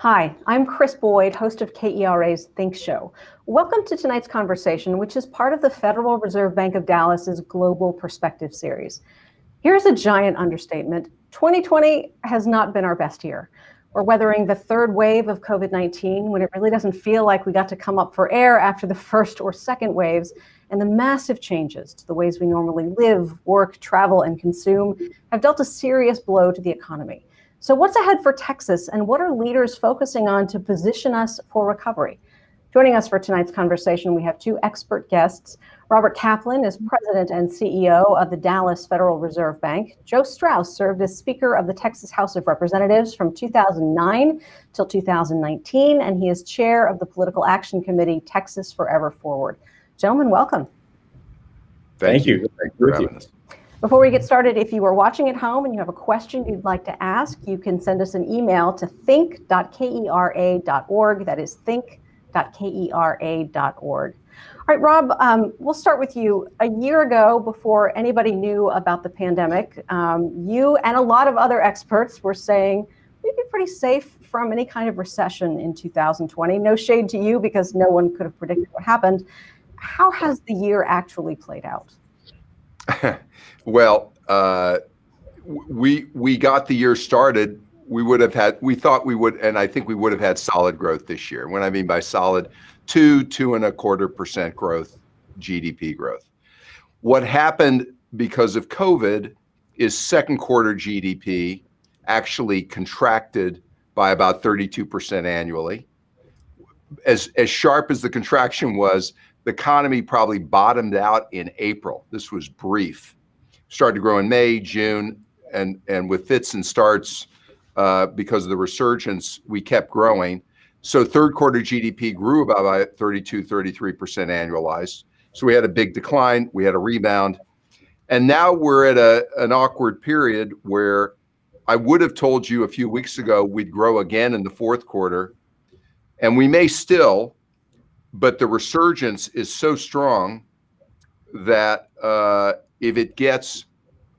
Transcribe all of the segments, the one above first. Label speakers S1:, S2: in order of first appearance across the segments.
S1: Hi, I'm Krys Boyd, host of KERA's Think Show. Welcome to tonight's conversation, which is part of the Federal Reserve Bank of Dallas's Global Perspective series. Here's a giant understatement. 2020 has not been our best year. We're weathering the third wave of COVID-19 when it really doesn't feel like we got to come up for air after the first or second waves, and the massive changes to the ways we normally live, work, travel, and consume have dealt a serious blow to the economy. So what's ahead for Texas, and what are leaders focusing on to position us for recovery? Joining us for tonight's conversation, we have two expert guests. Robert Kaplan is president and CEO of the Dallas Federal Reserve Bank. Joe Straus served as Speaker of the Texas House of Representatives from 2009 till 2019, and he is chair of the Political Action Committee, Texas Forever Forward. Gentlemen, welcome.
S2: Thank you. Thank you for having us.
S1: Before we get started, if you are watching at home and you have a question you'd like to ask, you can send us an email to think.kera.org. That is think.kera.org. All right, Rob, we'll start with you. A year ago, before anybody knew about the pandemic, you and a lot of other experts were saying we'd be pretty safe from any kind of recession in 2020. No shade to you because no one could have predicted what happened. How has the year actually played out?
S2: Well, we got the year started. We thought we would, and I think we would have had solid growth this year. What I mean by solid, 2.25% growth, GDP growth. What happened because of COVID is second quarter GDP actually contracted by about 32% annually. As sharp as the contraction was, the economy probably bottomed out in April. This was brief. Started to grow in May, June, and with fits and starts because of the resurgence, we kept growing. So third quarter GDP grew about 33% annualized. So we had a big decline, we had a rebound. And now we're at an awkward period where I would have told you a few weeks ago we'd grow again in the fourth quarter, and we may still, but the resurgence is so strong that if it gets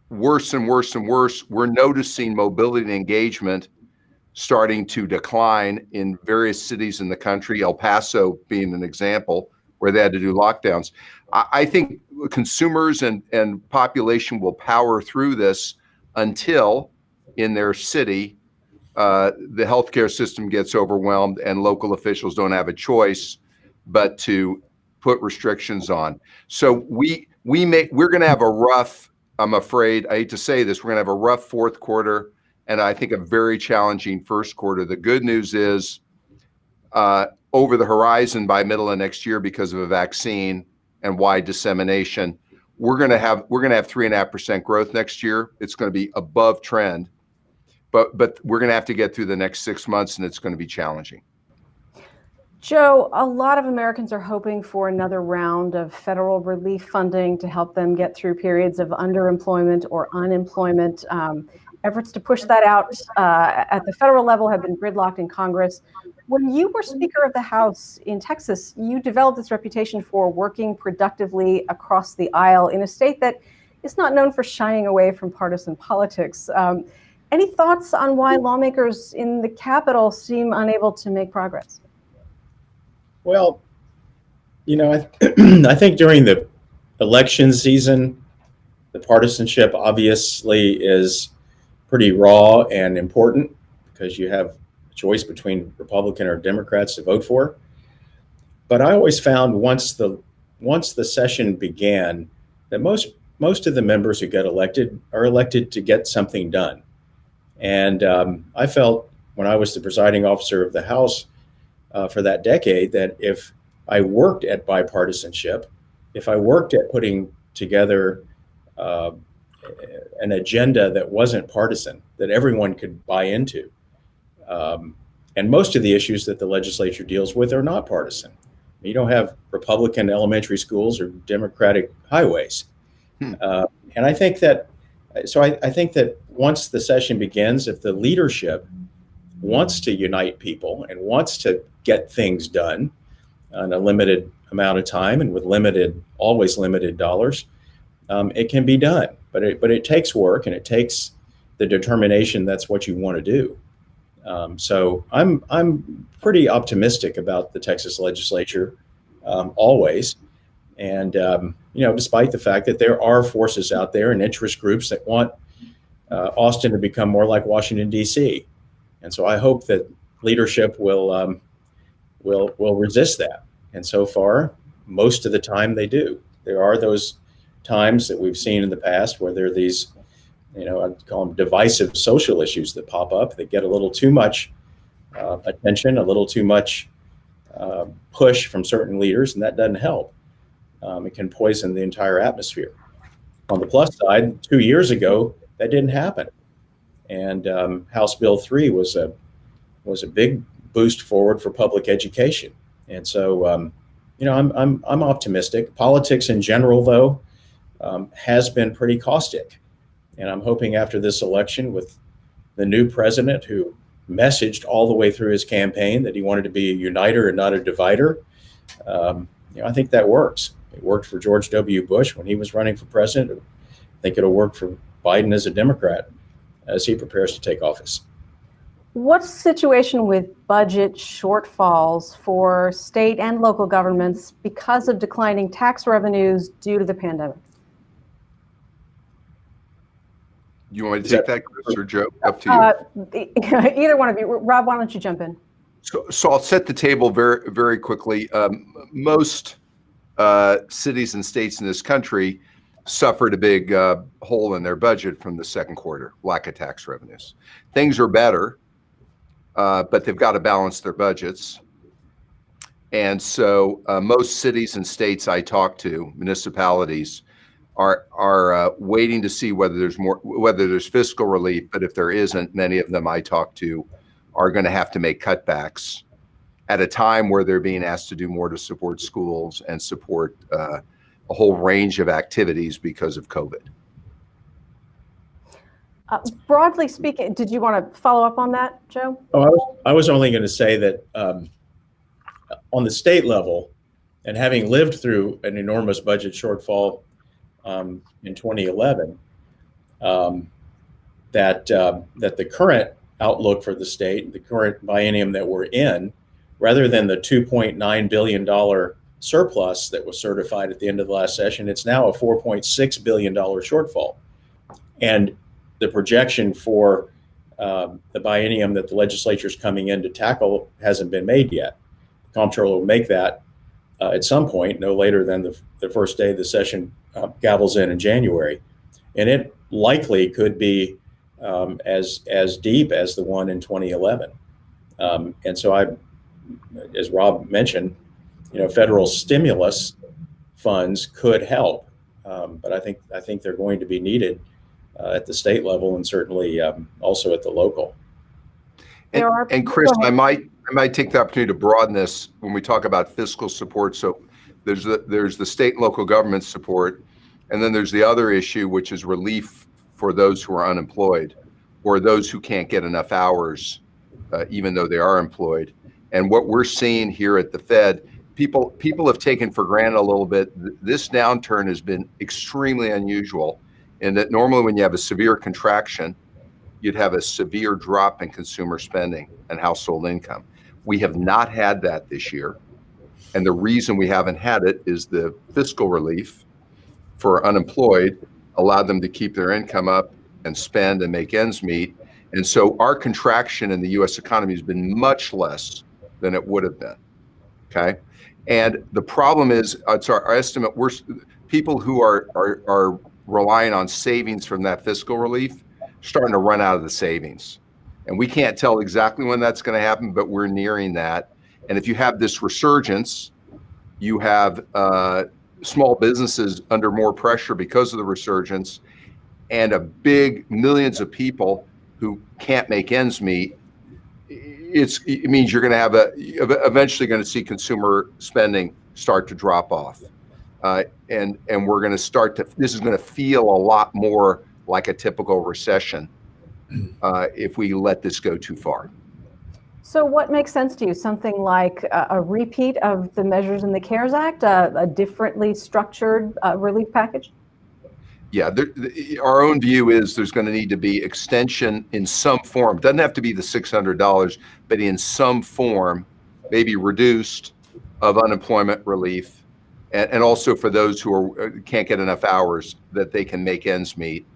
S2: worse and worse and worse, we're noticing mobility and engagement starting to decline in various cities in the country, El Paso being an example, where they had to do lockdowns. I think consumers and population will power through this until in their city, the healthcare system gets overwhelmed and local officials don't have a choice but to put restrictions on. So we're going to have a rough, I'm afraid, I hate to say this, we're going to have a rough fourth quarter and I think a very challenging first quarter. The good news is over the horizon by middle of next year, because of a vaccine and wide dissemination, we're going to have 3.5% growth next year. It's going to be above trend, but we're going to have to get through the next 6 months and it's going to be challenging.
S1: Joe, a lot of Americans are hoping for another round of federal relief funding to help them get through periods of underemployment or unemployment. Efforts to push that out at the federal level have been gridlocked in Congress. When you were Speaker of the House in Texas, you developed this reputation for working productively across the aisle in a state that is not known for shying away from partisan politics. Any thoughts on why lawmakers in the Capitol seem unable to make progress?
S3: Well, I think during the election season, the partisanship obviously is pretty raw and important because you have a choice between Republican or Democrats to vote for. But I always found once the session began that most of the members who get elected are elected to get something done. And I felt when I was the presiding officer of the House for that decade that if I worked at bipartisanship, if I worked at putting together an agenda that wasn't partisan, that everyone could buy into, and most of the issues that the legislature deals with are not partisan. You don't have Republican elementary schools or Democratic highways. And I think that once the session begins, if the leadership wants to unite people and wants to get things done in a limited amount of time and with always limited dollars, it can be done. But it takes work and it takes the determination that's what you want to do. So I'm pretty optimistic about the Texas legislature always. And, despite the fact that there are forces out there and interest groups that want Austin to become more like Washington, D.C. And so I hope that leadership will resist that. And so far, most of the time they do. There are those times that we've seen in the past where there are these, I'd call them divisive social issues that pop up that get a little too much attention, a little too much push from certain leaders, and that doesn't help. It can poison the entire atmosphere. On the plus side, 2 years ago, that didn't happen. And House Bill 3 was a big boost forward for public education. And so, I'm optimistic. Politics in general, though, has been pretty caustic. And I'm hoping after this election, with the new president who messaged all the way through his campaign that he wanted to be a uniter and not a divider, I think that works. It worked for George W. Bush when he was running for president. I think it'll work for Biden as a Democrat as he prepares to take office.
S1: What's the situation with budget shortfalls for state and local governments because of declining tax revenues due to the pandemic?
S2: You want me to take that, Krys, or Joe? Up to you.
S1: Either one of you. Rob, why don't you jump in?
S2: So I'll set the table very, very quickly. Most cities and states in this country suffered a big hole in their budget from the second quarter, lack of tax revenues. Things are better, but they've got to balance their budgets. And so most cities and states I talk to, municipalities, are waiting to see whether there's fiscal relief. But if there isn't, many of them I talk to are going to have to make cutbacks at a time where they're being asked to do more to support schools and support a whole range of activities because of COVID.
S1: Broadly speaking, did you want to follow up on that, Joe?
S3: Oh, I was only going to say that on the state level, and having lived through an enormous budget shortfall in 2011, that the current outlook for the state, the current biennium that we're in, rather than the $2.9 billion surplus that was certified at the end of the last session, it's now a $4.6 billion shortfall. And the projection for the biennium that the legislature is coming in to tackle hasn't been made yet. The comptroller will make that at some point, no later than the first day the session gavels in January. And it likely could be as deep as the one in 2011. And so as Rob mentioned, federal stimulus funds could help, but I think they're going to be needed at the state level and certainly also at the local.
S2: And Krys, I might take the opportunity to broaden this when we talk about fiscal support. So there's the state and local government support, and then there's the other issue, which is relief for those who are unemployed or those who can't get enough hours, even though they are employed. And what we're seeing here at the Fed, people have taken for granted a little bit. This downturn has been extremely unusual in that normally when you have a severe contraction, you'd have a severe drop in consumer spending and household income. We have not had that this year. And the reason we haven't had it is the fiscal relief for unemployed allowed them to keep their income up and spend and make ends meet. And so our contraction in the US economy has been much less than it would have been, okay? And the problem is, it's our estimate, people who are relying on savings from that fiscal relief starting to run out of the savings. And we can't tell exactly when that's going to happen, but we're nearing that. And if you have this resurgence, you have small businesses under more pressure because of the resurgence, and a big millions of people who can't make ends meet. It means you're going to have eventually going to see consumer spending start to drop off. And we're going to this is going to feel a lot more like a typical recession if we let this go too far.
S1: So what makes sense to you? Something like a repeat of the measures in the KERS Act, a differently structured relief package?
S2: Yeah, our own view is there's going to need to be extension in some form. Doesn't have to be the $600, but in some form, maybe reduced, of unemployment relief, and also for those who can't get enough hours that they can make ends meet.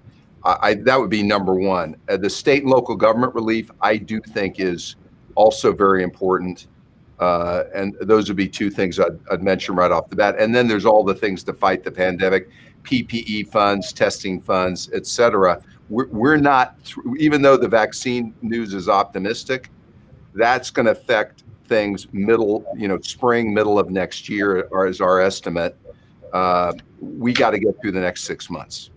S2: That would be number one. The state and local government relief, I do think, is also very important. And those would be two things I'd mention right off the bat. And then there's all the things to fight the pandemic, PPE funds, testing funds, et cetera. We're not, even though the vaccine news is optimistic, that's going to affect things spring, middle of next year, or is our estimate. We got to get through the next 6 months.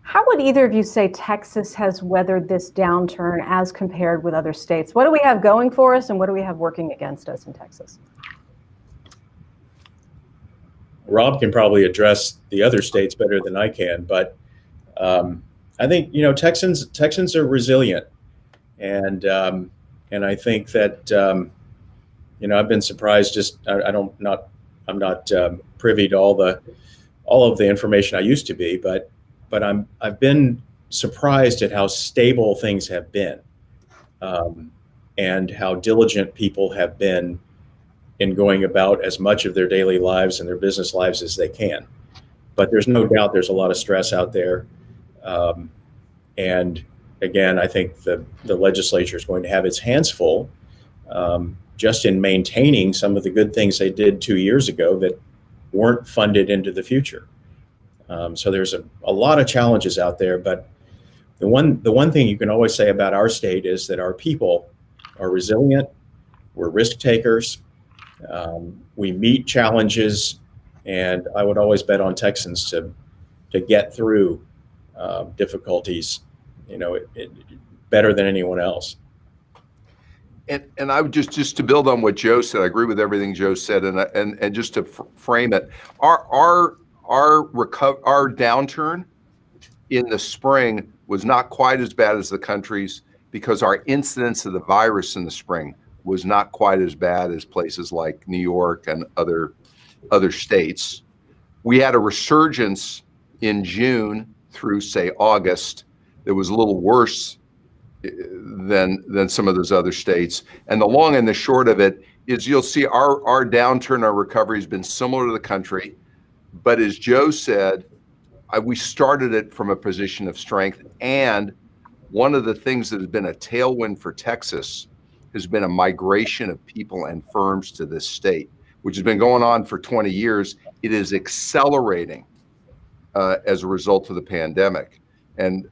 S1: How would either of you say Texas has weathered this downturn as compared with other states? What do we have going for us, and what do we have working against us in Texas?
S3: Rob can probably address the other states better than I can, but I think Texans are resilient, and I think that I've been surprised. I'm not privy to all of the information I used to be, but I've been surprised at how stable things have been, and how diligent people have been in going about as much of their daily lives and their business lives as they can. But there's no doubt there's a lot of stress out there. And again, I think the legislature is going to have its hands full, just in maintaining some of the good things they did 2 years ago that weren't funded into the future. So there's a lot of challenges out there, but the one thing you can always say about our state is that our people are resilient. We're risk takers. We meet challenges, and I would always bet on Texans to get through difficulties, better than anyone else.
S2: And I would just to build on what Joe said, I agree with everything Joe said, and just to frame it, our downturn in the spring was not quite as bad as the country's, because our incidence of the virus in the spring was not quite as bad as places like New York and other states. We had a resurgence in June through, say, August that was a little worse than some of those other states. And the long and the short of it is, you'll see our downturn, our recovery has been similar to the country. But as Joe said, we started it from a position of strength. And one of the things that has been a tailwind for Texas has been a migration of people and firms to this state, which has been going on for 20 years. It is accelerating as a result of the pandemic. And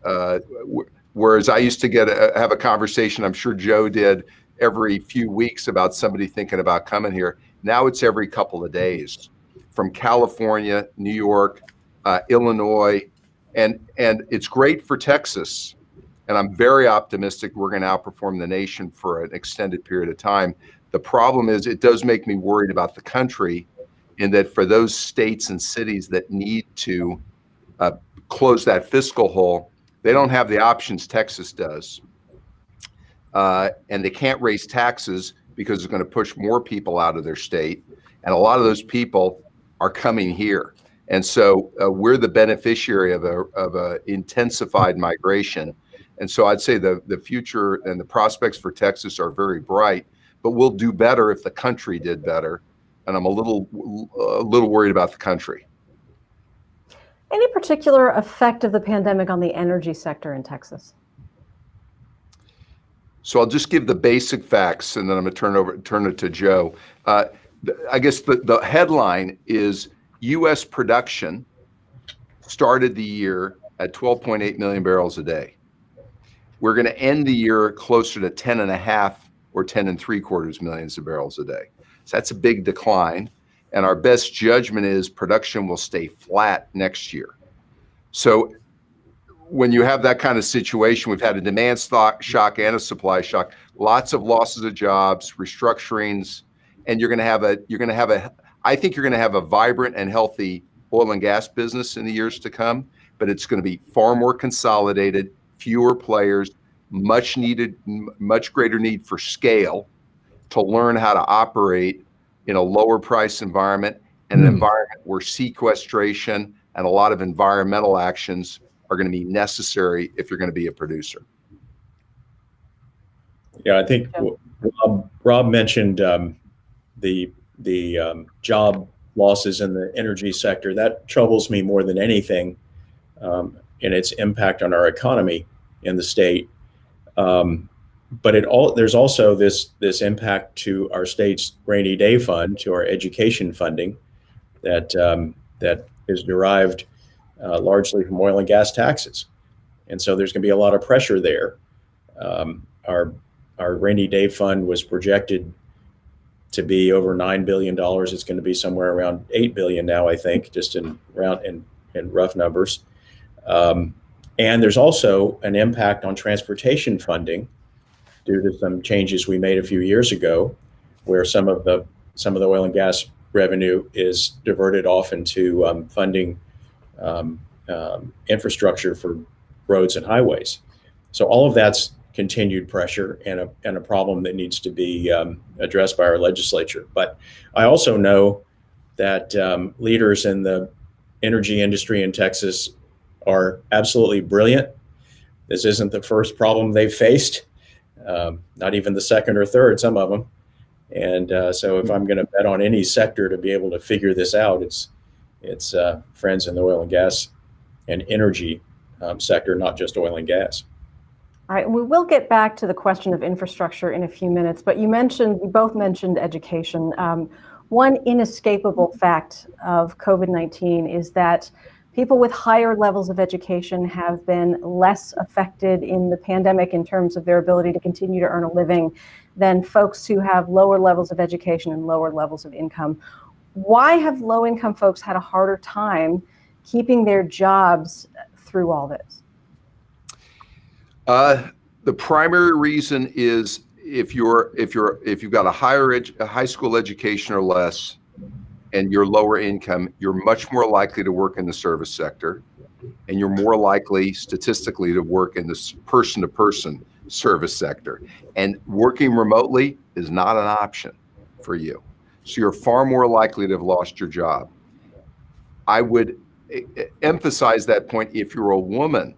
S2: whereas I used to have a conversation, I'm sure Joe did, every few weeks about somebody thinking about coming here, now it's every couple of days, from California, New York, Illinois, and it's great for Texas. And I'm very optimistic we're going to outperform the nation for an extended period of time. The problem is, it does make me worried about the country, in that for those states and cities that need to close that fiscal hole, they don't have the options Texas does. And they can't raise taxes because it's going to push more people out of their state. And a lot of those people are coming here. And so we're the beneficiary of a intensified migration. And so I'd say the future and the prospects for Texas are very bright, but we'll do better if the country did better. And I'm a little worried about the country.
S1: Any particular effect of the pandemic on the energy sector in Texas?
S2: So I'll just give the basic facts, and then I'm going to turn it to Joe. I guess the headline is U.S. production started the year at 12.8 million barrels a day. We're going to end the year closer to 10.5 or 10.75 millions of barrels a day. So that's a big decline. And our best judgment is production will stay flat next year. So when you have that kind of situation, we've had a demand shock and a supply shock, lots of losses of jobs, restructurings, and I think you're going to have a vibrant and healthy oil and gas business in the years to come, but it's going to be far more consolidated, fewer players, much greater need for scale to learn how to operate in a lower price environment, and an environment where sequestration, and a lot of environmental actions are going to be necessary if you're going to be a producer.
S3: Yeah, I think Rob mentioned the job losses in the energy sector. That troubles me more than anything, in its impact on our economy in the state. But there's also this impact to our state's rainy day fund, to our education funding, that is derived largely from oil and gas taxes, and so there's going to be a lot of pressure there. Our rainy day fund was projected to be over $9 billion. It's going to be somewhere around $8 billion now, I think, just in rough numbers. And there's also an impact on transportation funding due to some changes we made a few years ago, where some of the oil and gas revenue is diverted off into funding infrastructure for roads and highways. So all of that's continued pressure and a problem that needs to be addressed by our legislature. But I also know that leaders in the energy industry in Texas are absolutely brilliant. This isn't the first problem they've faced, not even the second or third, some of them. And so if I'm going to bet on any sector to be able to figure this out, it's friends in the oil and gas and energy sector, not just oil and gas.
S1: All right, we will get back to the question of infrastructure in a few minutes, but you both mentioned education. One inescapable fact of COVID-19 is that people with higher levels of education have been less affected in the pandemic in terms of their ability to continue to earn a living than folks who have lower levels of education and lower levels of income. Why have low-income folks had a harder time keeping their jobs through all this?
S2: The primary reason is if you've got a high school education or less, and you're lower income, you're much more likely to work in the service sector, and you're more likely statistically to work in this person-to-person service sector. And working remotely is not an option for you. So you're far more likely to have lost your job. I would emphasize that point. If you're a woman,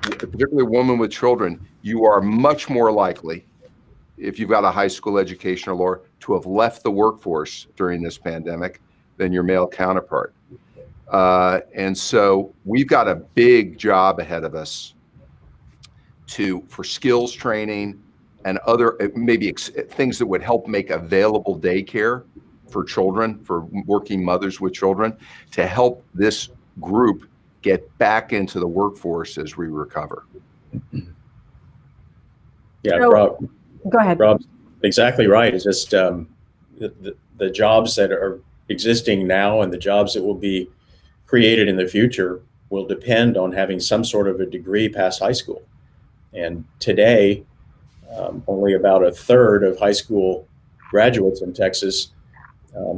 S2: particularly a woman with children, you are much more likely, if you've got a high school education or lower, to have left the workforce during this pandemic than your male counterpart. And so we've got a big job ahead of us for skills training and other maybe things that would help make available daycare for children, for working mothers with children, to help this group get back into the workforce as we recover.
S3: Yeah,
S1: So,
S3: Rob.
S1: Go ahead.
S3: Rob's exactly right. It's just the jobs that are existing now and the jobs that will be created in the future will depend on having some sort of a degree past high school. And today, only about a third of high school graduates in Texas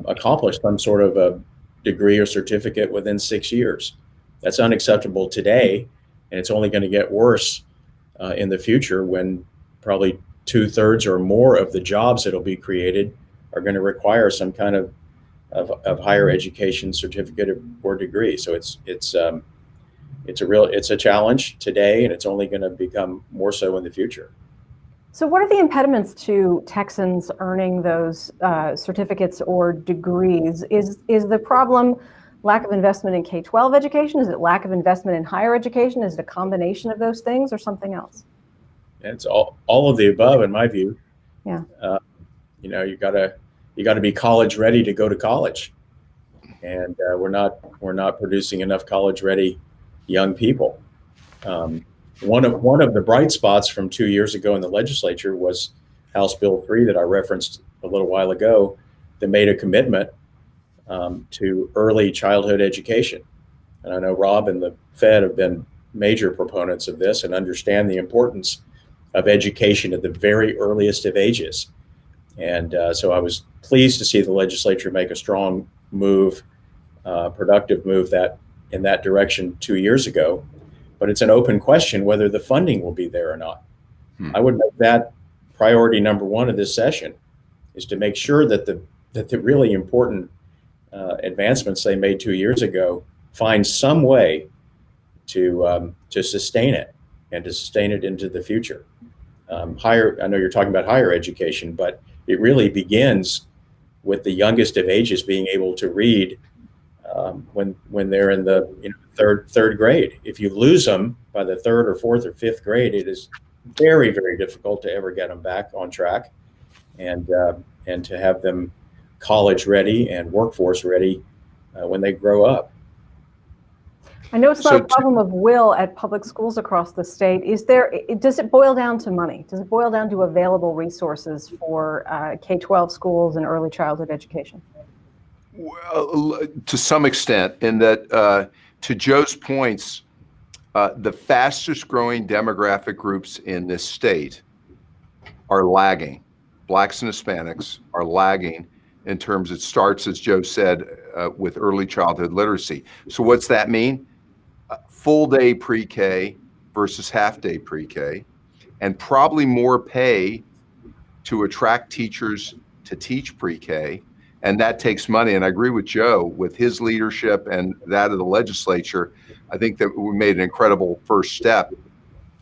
S3: accomplish some sort of a degree or certificate within 6 years. That's unacceptable today, and it's only going to get worse in the future when probably 2/3 or more of the jobs that will be created are going to require some kind of higher education certificate or degree. So it's a challenge today, and it's only going to become more so in the future.
S1: So what are the impediments to Texans earning those certificates or degrees? Is the problem lack of investment in K-12 education? Is it lack of investment in higher education? Is it a combination of those things or something else?
S3: It's all of the above, in my view.
S1: Yeah.
S3: You gotta be college ready to go to college, and we're not producing enough college ready young people. One of the bright spots from 2 years ago in the legislature was House Bill 3 that I referenced a little while ago, that made a commitment to early childhood education. And I know Rob and the Fed have been major proponents of this and understand the importance of education at the very earliest of ages. And so I was pleased to see the legislature make a strong move, productive move in that direction 2 years ago. But it's an open question whether the funding will be there or not. I would make that priority number one of this session, is to make sure that the really important advancements they made 2 years ago find some way to sustain it and to sustain it into the future. I know you're talking about higher education, but it really begins with the youngest of ages being able to read when they're in the third grade. If you lose them by the third or fourth or fifth grade, it is very, very difficult to ever get them back on track, and to have them college ready and workforce ready when they grow up.
S1: I know it's not a problem of will at public schools across the state. Does it boil down to money? Does it boil down to available resources for K-12 schools and early childhood education?
S2: Well, to some extent, in that, to Joe's points, the fastest growing demographic groups in this state are lagging. Blacks and Hispanics are lagging in terms, it starts, as Joe said, with early childhood literacy. So what's that mean? Full day pre-K versus half day pre-K, and probably more pay to attract teachers to teach pre-K. And that takes money. And I agree with Joe, with his leadership and that of the legislature. I think that we made an incredible first step,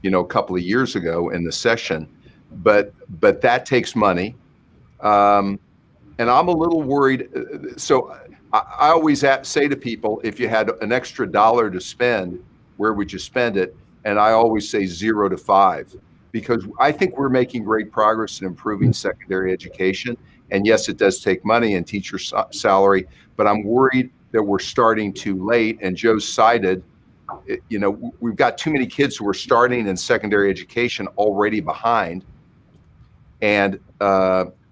S2: a couple of years ago in the session, but that takes money. And I'm a little worried. So I always say to people, if you had an extra $1 to spend, where would you spend it? And I always say 0 to 5, because I think we're making great progress in improving secondary education. And yes, it does take money and teacher salary, but I'm worried that we're starting too late. And Joe cited, we've got too many kids who are starting in secondary education already behind, and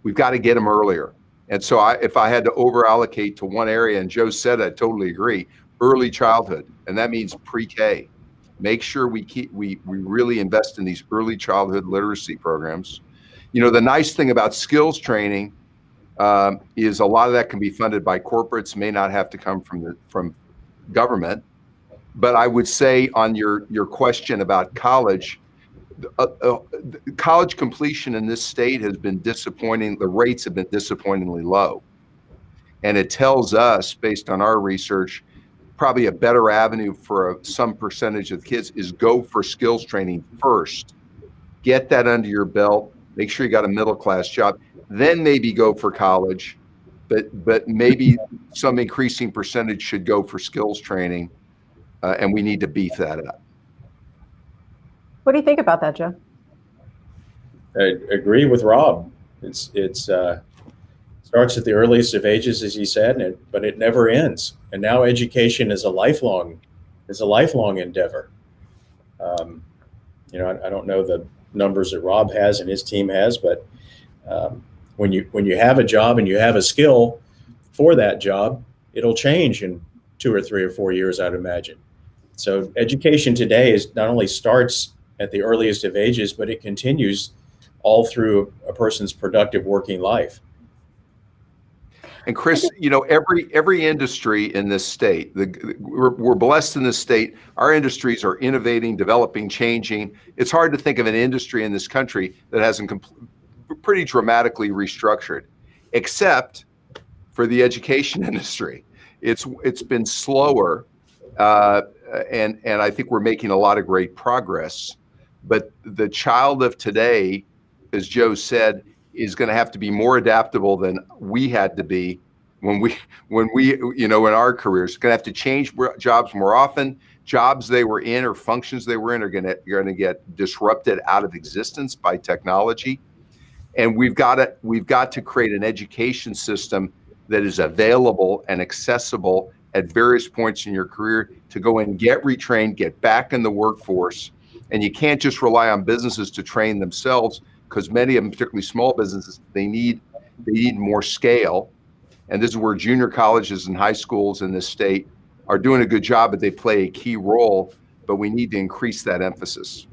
S2: we've got to get them earlier. And so if I had to over allocate to one area, and Joe said, I totally agree, early childhood, and that means pre-K. Make sure we really invest in these early childhood literacy programs. The nice thing about skills training is a lot of that can be funded by corporates, may not have to come from government. But I would say on your question about college, college completion in this state has been disappointing. The rates have been disappointingly low. And it tells us, based on our research, probably a better avenue for some percentage of kids is go for skills training first. Get that under your belt. Make sure you got a middle-class job. Then maybe go for college. But maybe some increasing percentage should go for skills training. And we need to beef that up.
S1: What do you think about that, Joe?
S3: I agree with Rob. It's starts at the earliest of ages, as he said, but it never ends. And now education is a lifelong endeavor. I don't know the numbers that Rob has and his team has, but when you have a job and you have a skill for that job, it'll change in 2 or 3 or 4 years, I'd imagine. So education today not only starts at the earliest of ages, but it continues all through a person's productive working life.
S2: And Krys, every industry in this state, we're blessed in this state. Our industries are innovating, developing, changing. It's hard to think of an industry in this country that hasn't pretty dramatically restructured, except for the education industry. It's been slower, and I think we're making a lot of great progress. But the child of today, as Joe said, is going to have to be more adaptable than we had to be when we in our careers. Going to have to change jobs more often. Jobs they were in or functions they were in are going to get disrupted out of existence by technology. And we've got to create an education system that is available and accessible at various points in your career to go and get retrained, get back in the workforce. And you can't just rely on businesses to train themselves, because many of them, particularly small businesses, they need more scale. And this is where junior colleges and high schools in this state are doing a good job, but they play a key role, but we need to increase that emphasis.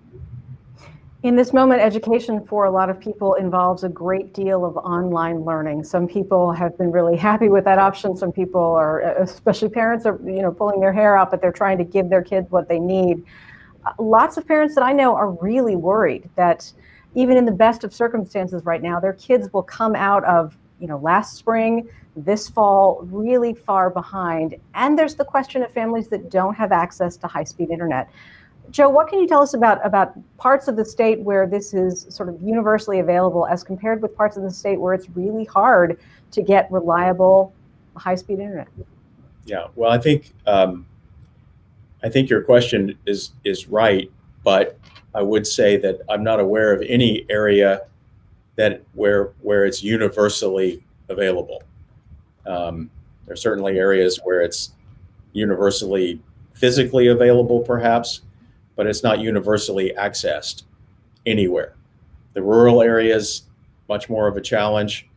S1: In this moment, education for a lot of people involves a great deal of online learning. Some people have been really happy with that option. Some people are, especially parents, are pulling their hair out, but they're trying to give their kids what they need. Lots of parents that I know are really worried that even in the best of circumstances right now, their kids will come out of last spring, this fall, really far behind. And there's the question of families that don't have access to high-speed internet. Joe, what can you tell us about parts of the state where this is sort of universally available as compared with parts of the state where it's really hard to get reliable high-speed internet?
S3: Yeah, well, I think your question is right, but I would say that I'm not aware of any area where it's universally available. There are certainly areas where it's universally physically available, perhaps, but it's not universally accessed anywhere. The rural areas, much more of a challenge.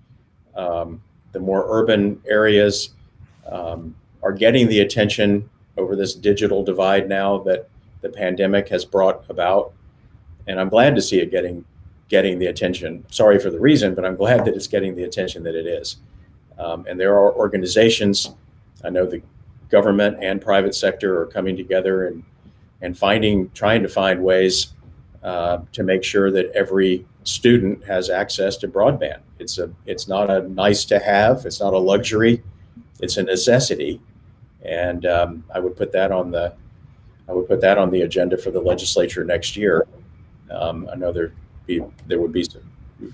S3: The more urban areas are getting the attention over this digital divide now that the pandemic has brought about. And I'm glad to see it getting the attention. Sorry for the reason, but I'm glad that it's getting the attention that it is. And there are organizations, I know the government and private sector are coming together and trying to find ways to make sure that every student has access to broadband. It's not a nice to have, it's not a luxury, it's a necessity. And I would put that on the agenda for the legislature next year. I know there would be some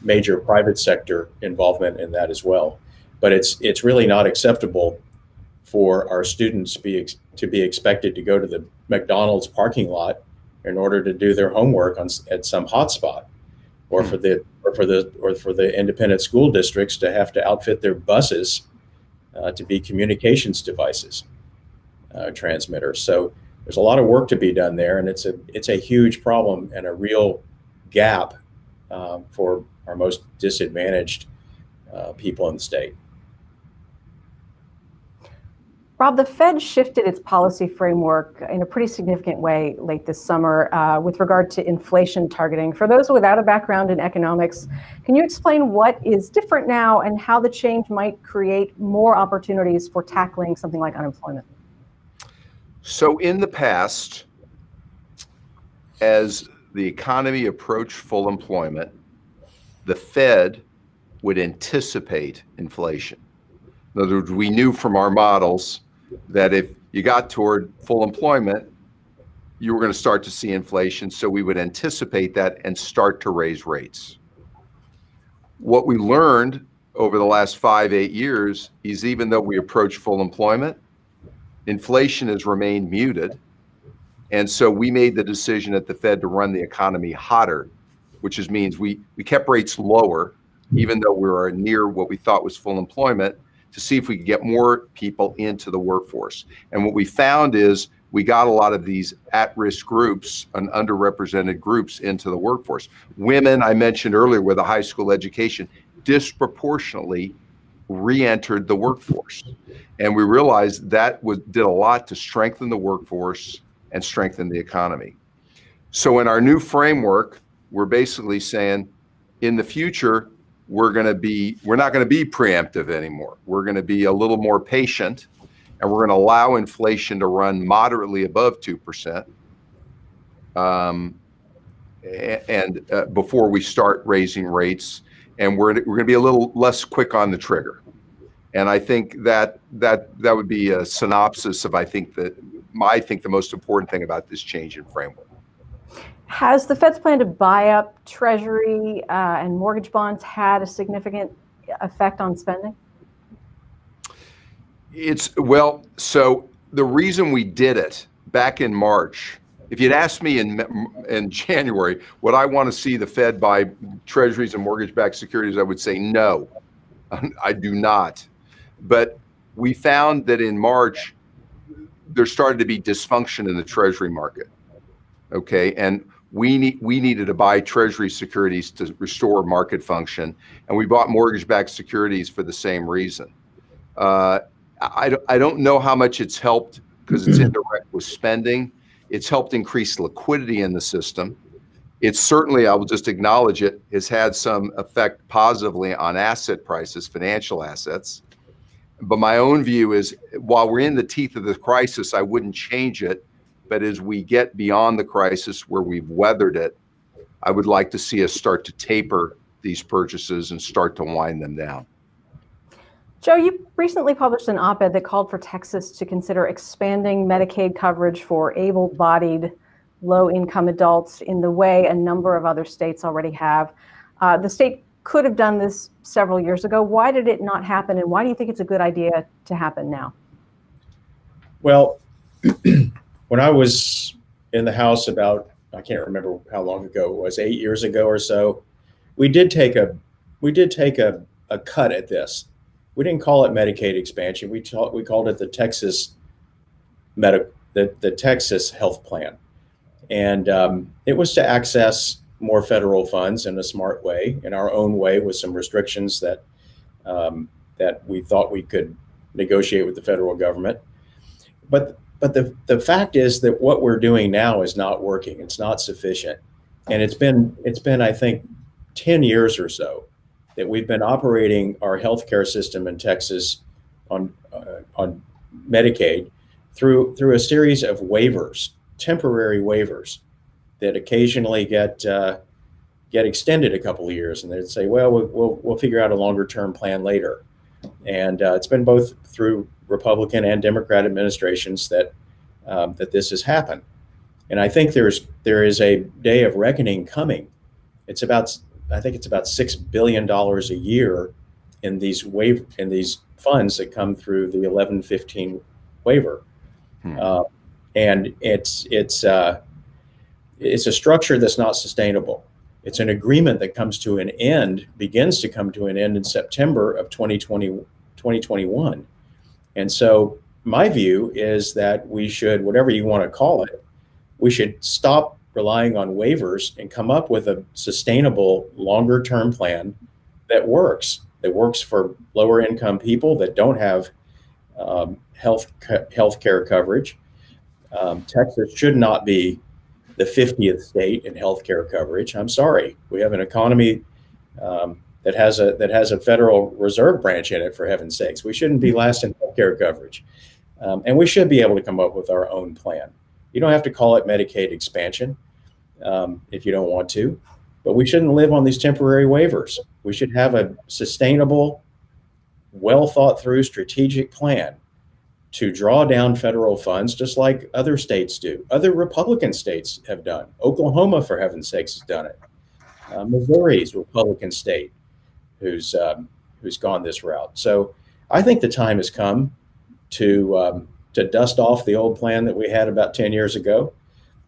S3: major private sector involvement in that as well. But it's really not acceptable for our students to be expected to go to the McDonald's parking lot in order to do their homework at some hotspot, or for the independent school districts to have to outfit their buses to be communications devices, transmitters. So there's a lot of work to be done there, and it's a huge problem and a real gap for our most disadvantaged people in the state.
S1: Rob, the Fed shifted its policy framework in a pretty significant way late this summer with regard to inflation targeting. For those without a background in economics, can you explain what is different now and how the change might create more opportunities for tackling something like unemployment?
S2: So in the past, as the economy approached full employment, the Fed would anticipate inflation. In other words, we knew from our models that if you got toward full employment, you were going to start to see inflation. So we would anticipate that and start to raise rates. What we learned over the last 5-8 years is even though we approach full employment, inflation has remained muted. And so we made the decision at the Fed to run the economy hotter, which means we kept rates lower, even though we were near what we thought was full employment, to see if we could get more people into the workforce. And what we found is we got a lot of these at-risk groups and underrepresented groups into the workforce. Women, I mentioned earlier, with a high school education, disproportionately re-entered the workforce. And we realized that did a lot to strengthen the workforce and strengthen the economy. So in our new framework, we're basically saying in the future, we're not going to be preemptive anymore. We're going to be a little more patient, and we're going to allow inflation to run moderately above 2%, and before we start raising rates, and we're going to be a little less quick on the trigger. And I think that would be a synopsis of I think the most important thing about this change in framework.
S1: Has the Fed's plan to buy up Treasury and mortgage bonds had a significant effect on spending?
S2: So the reason we did it back in March, if you'd asked me in January, would I want to see the Fed buy Treasuries and mortgage-backed securities, I would say no, I do not. But we found that in March, there started to be dysfunction in the Treasury market. Okay, and we needed to buy Treasury securities to restore market function, and we bought mortgage-backed securities for the same reason. I don't know how much it's helped because it's indirect with spending. It's helped increase liquidity in the system. It's certainly, I will just acknowledge it, has had some effect positively on asset prices, financial assets. But my own view is, while we're in the teeth of the crisis, I wouldn't change it. But as we get beyond the crisis where we've weathered it, I would like to see us start to taper these purchases and start to wind them down.
S1: Joe, you recently published an op-ed that called for Texas to consider expanding Medicaid coverage for able-bodied, low-income adults in the way a number of other states already have. The state could have done this several years ago. Why did it not happen, and why do you think it's a good idea to happen now?
S3: Well, when I was in the House about, I can't remember how long ago it was, 8 years ago or so, we did take a cut at this. We didn't call it Medicaid expansion. We called it the Texas the Texas Health Plan, and it was to access more federal funds in a smart way, in our own way, with some restrictions that that we thought we could negotiate with the federal government. But the fact is that what we're doing now is not working. It's not sufficient, and it's been I think 10 years or so that we've been operating our healthcare system in Texas on Medicaid through a series of waivers, temporary waivers that occasionally get extended a couple of years, and they'd say, well, we'll figure out a longer term plan later. And it's been both through Republican and Democrat administrations that this has happened. And I think there is a day of reckoning coming. I think it's about $6 billion a year in these funds that come through the 1115 waiver. And it's a structure that's not sustainable. It's an agreement that begins to come to an end in September of 2021. And so my view is that we should, whatever you want to call it, we should stop relying on waivers and come up with a sustainable longer term plan that works for lower income people that don't have health care coverage. Texas should not be the 50th state in healthcare coverage. I'm sorry. We have an economy that has a Federal Reserve branch in it, for heaven's sakes. We shouldn't be last in healthcare coverage. And we should be able to come up with our own plan. You don't have to call it Medicaid expansion if you don't want to, but we shouldn't live on these temporary waivers. We should have a sustainable, well thought through strategic plan to draw down federal funds, just like other states do. Other Republican states have done. Oklahoma, for heaven's sakes, has done it. Missouri's a Republican state who's gone this route. So I think the time has come to dust off the old plan that we had about 10 years ago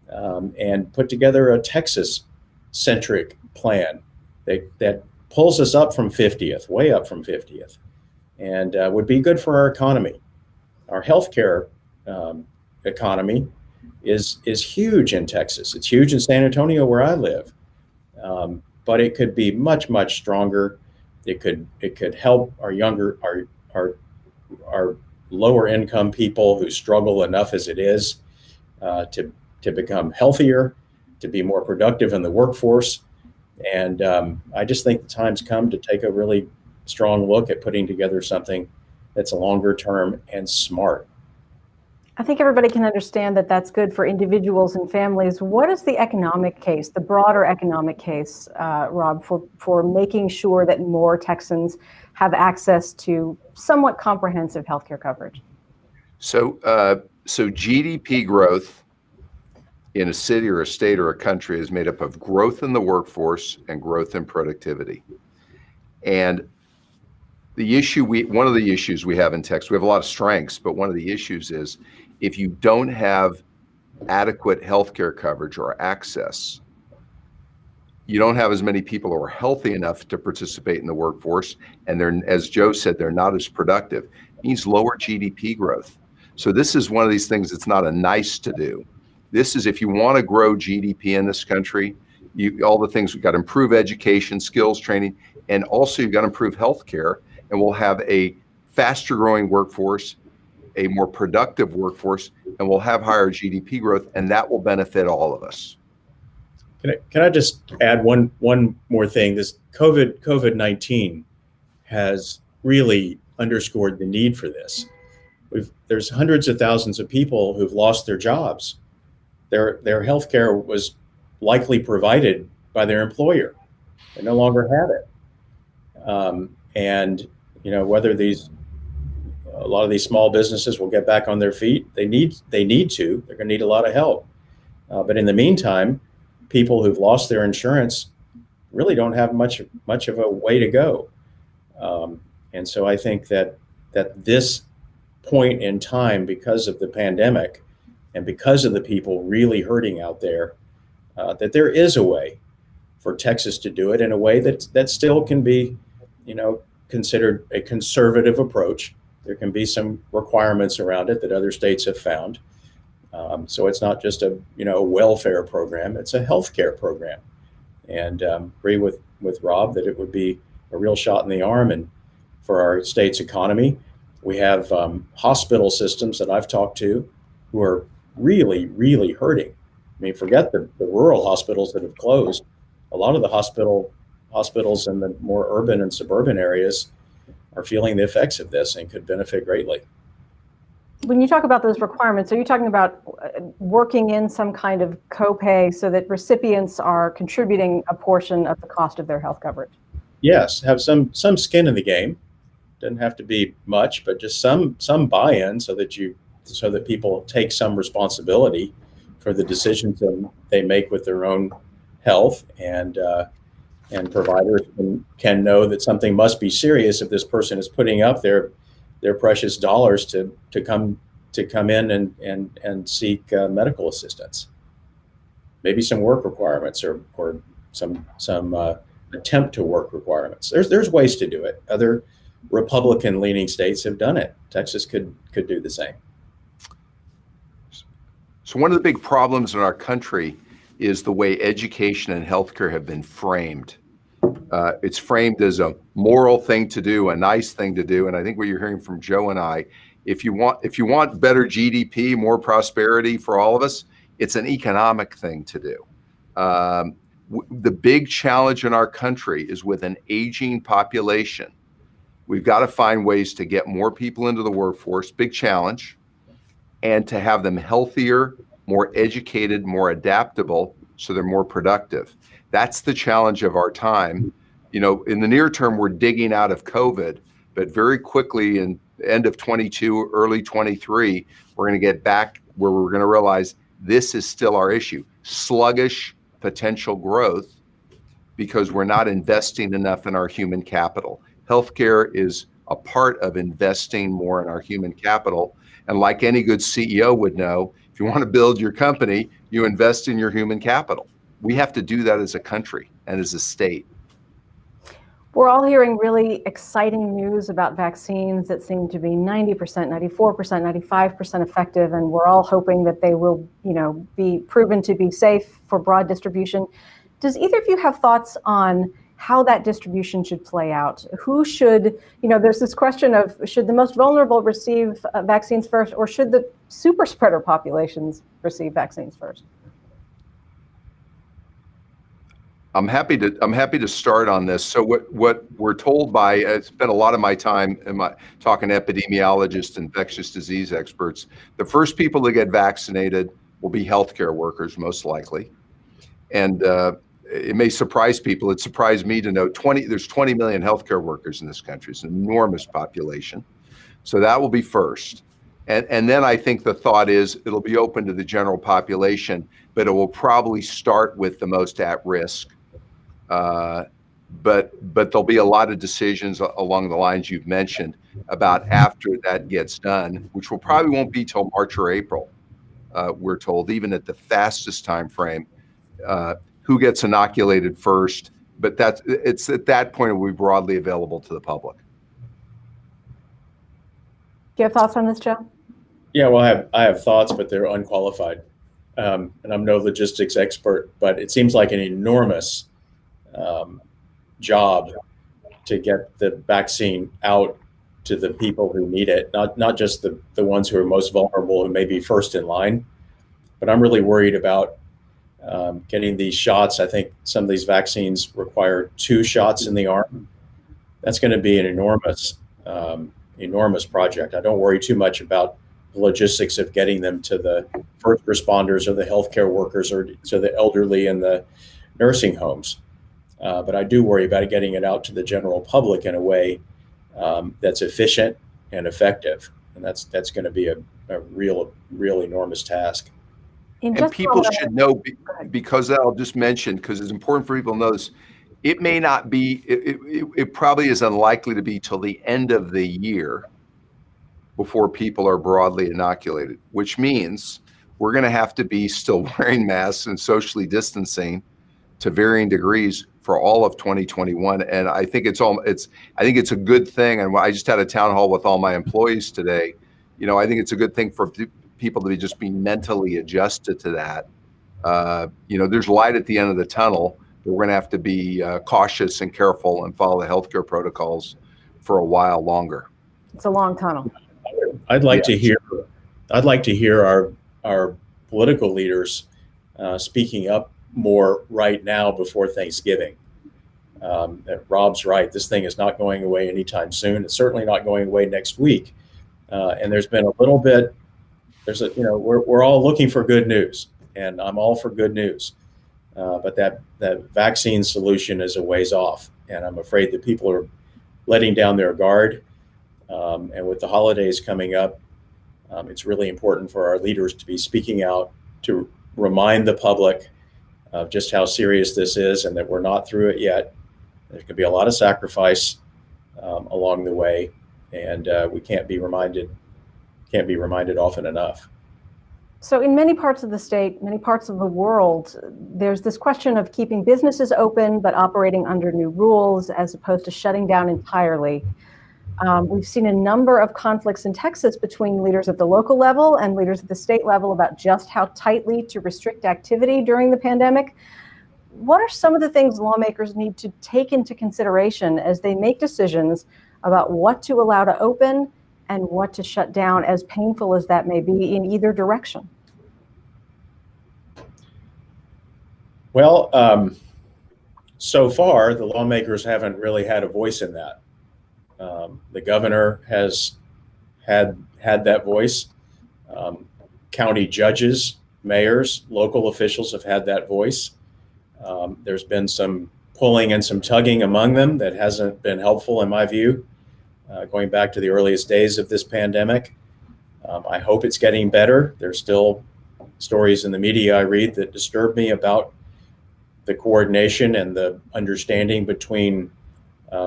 S3: and put together a Texas-centric plan that pulls us up from 50th, way up from 50th, and would be good for our economy. Our healthcare economy is huge in Texas. It's huge in San Antonio, where I live, but it could be much, much stronger. It could help our lower income people who struggle enough as it is to become healthier, to be more productive in the workforce. And I just think the time's come to take a really strong look at putting together something that's a longer term and smart.
S1: I think everybody can understand that that's good for individuals and families. What is the economic case, the broader economic case, Rob, for making sure that more Texans have access to somewhat comprehensive healthcare coverage?
S2: So GDP growth in a city or a state or a country is made up of growth in the workforce and growth in productivity. And one of the issues we have in Texas, we have a lot of strengths, but one of the issues is if you don't have adequate healthcare coverage or access, you don't have as many people who are healthy enough to participate in the workforce. And they're, as Joe said, they're not as productive. It means lower GDP growth. So this is one of these things that's not a nice to do. This is, if you want to grow GDP in this country, all the things, we've got to improve education, skills training, and also you've got to improve healthcare. And we'll have a faster growing workforce, a more productive workforce, and we'll have higher GDP growth, and that will benefit all of us.
S3: Can I just add one more thing? This COVID-19 has really underscored the need for this. There's hundreds of thousands of people who've lost their jobs. Their health care was likely provided by their employer. They no longer have it. And whether these a lot of these small businesses will get back on their feet. They need to. They're going to need a lot of help. But in the meantime, people who've lost their insurance really don't have much of a way to go. And so I think that this point in time, because of the pandemic and because of the people really hurting out there, that there is a way for Texas to do it in a way that still can be, considered a conservative approach. There can be some requirements around it that other states have found. So it's not just a welfare program; it's a healthcare program. And agree with Rob that it would be a real shot in the arm and for our state's economy. We have hospital systems that I've talked to who are really, really hurting. I mean, forget the rural hospitals that have closed. A lot of the hospitals in the more urban and suburban areas are feeling the effects of this and could benefit greatly.
S1: When you talk about those requirements, are you talking about working in some kind of copay so that recipients are contributing a portion of the cost of their health coverage?
S3: Yes, have some skin in the game. Doesn't have to be much, but just some buy-in so that people take some responsibility for the decisions that they make with their own health, and providers can know that something must be serious if this person is putting up their precious dollars to come in and seek medical assistance. Maybe some work requirements or some attempt to work requirements. There's ways to do it. Other Republican leaning states have done it. Texas could do the same.
S2: So one of the big problems in our country is the way education and healthcare have been framed. It's framed as a moral thing to do, a nice thing to do. And I think what you're hearing from Joe and I, if you want better GDP, more prosperity for all of us, it's an economic thing to do. The big challenge in our country is with an aging population. We've got to find ways to get more people into the workforce, big challenge, and to have them healthier, more educated, more adaptable, so they're more productive. That's the challenge of our time. In the near term, we're digging out of COVID, but very quickly in end of 22, early 23, we're going to get back where we're going to realize this is still our issue. Sluggish potential growth because we're not investing enough in our human capital. Healthcare is a part of investing more in our human capital. And like any good CEO would know, if you want to build your company, you invest in your human capital. We have to do that as a country and as a state.
S1: We're all hearing really exciting news about vaccines that seem to be 90%, 94%, 95% effective, and we're all hoping that they will, be proven to be safe for broad distribution. Does either of you have thoughts on how that distribution should play out? Who should, there's this question of should the most vulnerable receive vaccines first, or should the super spreader populations receive vaccines first?
S2: I'm happy to start on this. So what we're told by, I spent a lot of my time talking to epidemiologists, infectious disease experts. The first people to get vaccinated will be healthcare workers, most likely. And it may surprise people. It surprised me to know there's 20 million healthcare workers in this country. It's an enormous population. So that will be first. And then I think the thought is it'll be open to the general population, but it will probably start with the most at risk. But there'll be a lot of decisions along the lines you've mentioned about after that gets done, which probably won't be till March or April. We're told, even at the fastest time frame, who gets inoculated first. But it's at that point it will be broadly available to the public.
S1: Do you have thoughts on this, Joe?
S3: Yeah, well, I have thoughts, but they're unqualified. And I'm no logistics expert, but it seems like an enormous job to get the vaccine out to the people who need it, not just the ones who are most vulnerable, who may be first in line. But I'm really worried about getting these shots. I think some of these vaccines require 2 shots in the arm. That's going to be an enormous project. I don't worry too much about the logistics of getting them to the first responders or the healthcare workers or to the elderly in the nursing homes. But I do worry about getting it out to the general public in a way that's efficient and effective. And that's going to be a real enormous task.
S2: And people should know, because I'll just mention, because it's important for people to know this, it may not be, it probably is unlikely to be till the end of the year before people are broadly inoculated, which means we're going to have to be still wearing masks and socially distancing to varying degrees for all of 2021. And I think I think it's a good thing. And I just had a town hall with all my employees today. I think it's a good thing for people to just be mentally adjusted to that. There's light at the end of the tunnel, but we're going to have to be cautious and careful and follow the healthcare protocols for a while longer.
S1: It's a long tunnel.
S3: I'd like to hear our political leaders speaking up more right now before Thanksgiving. Rob's right. This thing is not going away anytime soon. It's certainly not going away next week. And there's been a little bit. We're all looking for good news, and I'm all for good news. But that vaccine solution is a ways off, and I'm afraid that people are letting down their guard. And with the holidays coming up, it's really important for our leaders to be speaking out to remind the public of just how serious this is and that we're not through it yet. There could be a lot of sacrifice along the way, and we can't be reminded often enough.
S1: So in many parts of the state, many parts of the world, there's this question of keeping businesses open but operating under new rules as opposed to shutting down entirely. We've seen a number of conflicts in Texas between leaders at the local level and leaders at the state level about just how tightly to restrict activity during the pandemic. What are some of the things lawmakers need to take into consideration as they make decisions about what to allow to open and what to shut down, as painful as that may be in either direction?
S3: Well, so far, the lawmakers haven't really had a voice in that. The governor has had that voice. County judges, mayors, local officials have had that voice. There's been some pulling and some tugging among them that hasn't been helpful, in my view, going back to the earliest days of this pandemic. I hope it's getting better. There's still stories in the media I read that disturb me about the coordination and the understanding between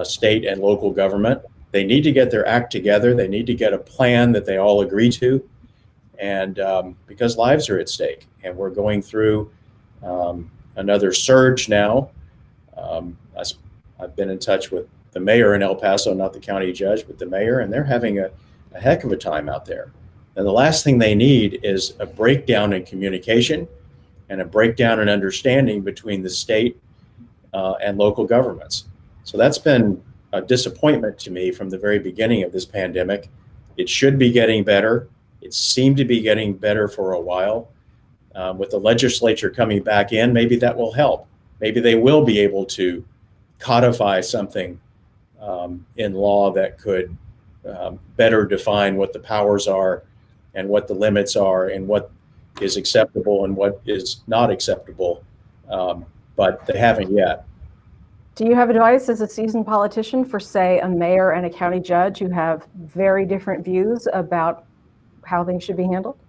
S3: state and local government. They need to get their act together. They need to get a plan that they all agree to, and because lives are at stake, and we're going through another surge now. I've been in touch with the mayor in El Paso, not the county judge, but the mayor, and they're having a heck of a time out there. And the last thing they need is a breakdown in communication and a breakdown in understanding between the state and local governments. So that's been a disappointment to me from the very beginning of this pandemic. It should be getting better. It seemed to be getting better for a while. With the legislature coming back in, maybe that will help. Maybe they will be able to codify something in law that could better define what the powers are and what the limits are and what is acceptable and what is not acceptable. But they haven't yet.
S1: Do you have advice as a seasoned politician for, say, a mayor and a county judge who have very different views about how things should be handled?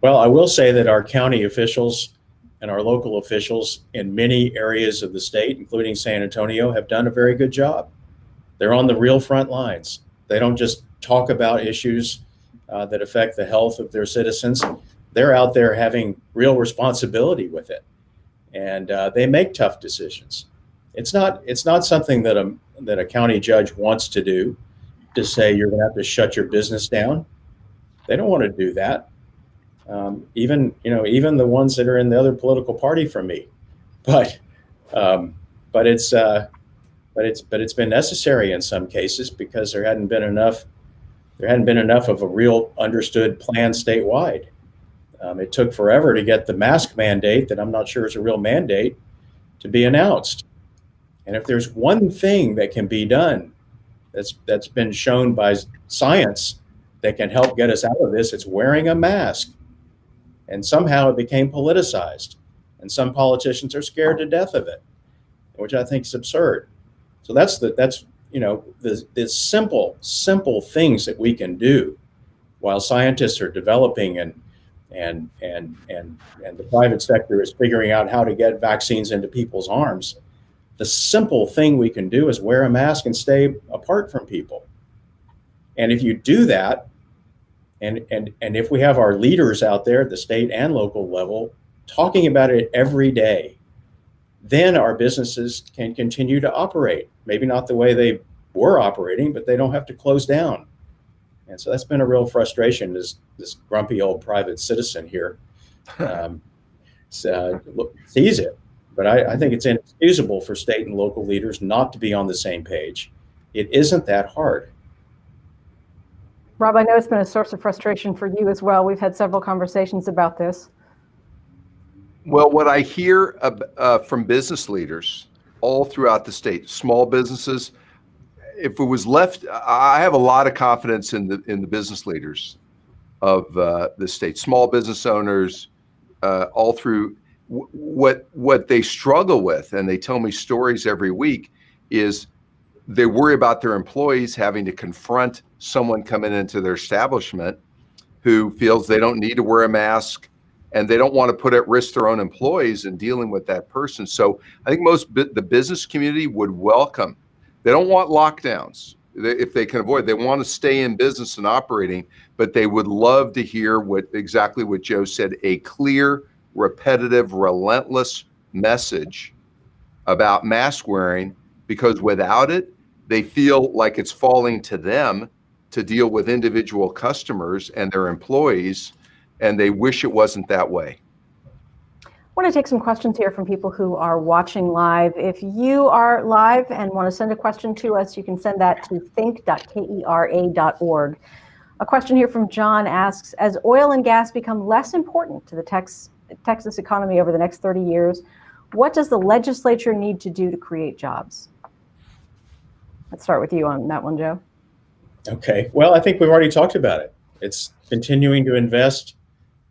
S3: Well, I will say that our county officials and our local officials in many areas of the state, including San Antonio, have done a very good job. They're on the real front lines. They don't just talk about issues that affect the health of their citizens. They're out there having real responsibility with it, and they make tough decisions. It's not something that a county judge wants to do, to say you're going to have to shut your business down. They don't want to do that. Even the ones that are in the other political party from me, but it's been necessary in some cases because there hadn't been enough of a real understood plan statewide. It took forever to get the mask mandate, that I'm not sure is a real mandate, to be announced. And if there's one thing that can be done that's been shown by science that can help get us out of this, it's wearing a mask. And somehow it became politicized, and some politicians are scared to death of it, which I think is absurd. So that's the simple things that we can do while scientists are developing and the private sector is figuring out how to get vaccines into people's arms. The simple thing we can do is wear a mask and stay apart from people. And if you do that, and if we have our leaders out there at the state and local level talking about it every day, then our businesses can continue to operate. Maybe not the way they were operating, but they don't have to close down. And so that's been a real frustration, as this grumpy old private citizen here sees it. But I think it's inexcusable for state and local leaders not to be on the same page. It isn't that hard.
S1: Rob, I know it's been a source of frustration for you as well. We've had several conversations about this.
S2: Well, what I hear from business leaders all throughout the state, small businesses, if it was left, I have a lot of confidence in the business leaders of the state, small business owners, all through. What they struggle with, and they tell me stories every week, is they worry about their employees having to confront someone coming into their establishment who feels they don't need to wear a mask, and they don't want to put at risk their own employees in dealing with that person. So I think the business community would welcome. They don't want lockdowns if they can avoid. They want to stay in business and operating, but they would love to hear exactly what Joe said: a clear, repetitive, relentless message about mask wearing, because without it, they feel like it's falling to them to deal with individual customers and their employees, and they wish it wasn't that way.
S1: I want to take some questions here from people who are watching live. If you are live and want to send a question to us, you can send that to think.kera.org. A question here from John asks, as oil and gas become less important to the Texas economy over the next 30 years, what does the legislature need to do to create jobs? Let's start with you on that one, Joe.
S3: Okay. Well, I think we've already talked about it. It's continuing to invest